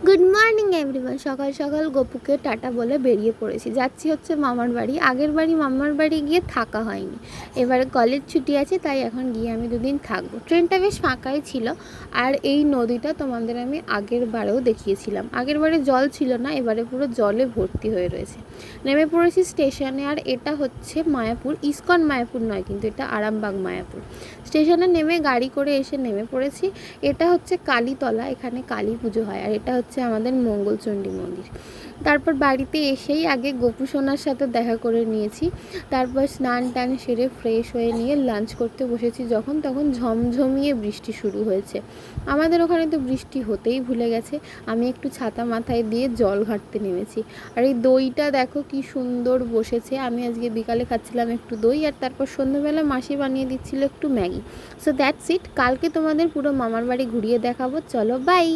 Good morning everyone. সকাল সকাল গপুকে tata বলে বেরিয়ে পড়েছি, যাচ্ছি হচ্ছে মামার বাড়ি। আগের বাড়ি মামার বাড়ি গিয়ে থাকা হয়নি, এবারে কলেজ ছুটি আছে, তাই এখন গিয়ে আমি দুদিন থাকবো। ট্রেনটা বেশ ফাঁকাই ছিল। আর এই নদীটা তোমাদের আমি আগের বারেও দেখিয়েছিলাম। আগের বারে জল ছিল না, এবারে পুরো জলে ভর্তি হয়ে রয়েছে। নেমে পড়েছি স্টেশনে। আর এটা হচ্ছে মায়াপুর, ইস্কন মায়াপুর নয় কিন্তু, এটা আরামবাগ মায়াপুর। স্টেশনে নেমে গাড়ি করে এসে নেমে পড়েছি। এটা হচ্ছে কালীতলা, এখানে কালী পুজো হয়। আর এটা হচ্ছে আমাদের মঙ্গলচণ্ডী মন্দির। তারপর বাড়িতে এসেই আগে গোপু সোনার সাথে দেখা করে নিয়েছি। তারপর স্নান টান সেরে ফ্রেশ হয়ে নিয়ে লাঞ্চ করতে বসেছি। যখন তখন ঝমঝমিয়ে বৃষ্টি শুরু হয়েছে। আমাদের ওখানে তো বৃষ্টি হতেই ভুলে গেছে। আমি একটু ছাতা মাথায় দিয়ে জল ঘাঁটতে নেমেছি। আর এই দইটা দেখো কি সুন্দর বসেছে। আমি আজকে বিকালে খাচ্ছিলাম একটু দই, আর তারপর সন্ধ্যাবেলা মাসি বানিয়ে দিচ্ছিল একটু ম্যাগি। So that's it. কালকে তোমাদের পুরো মামার বাড়ি ঘুরিয়ে দেখাবো। চলো বাই।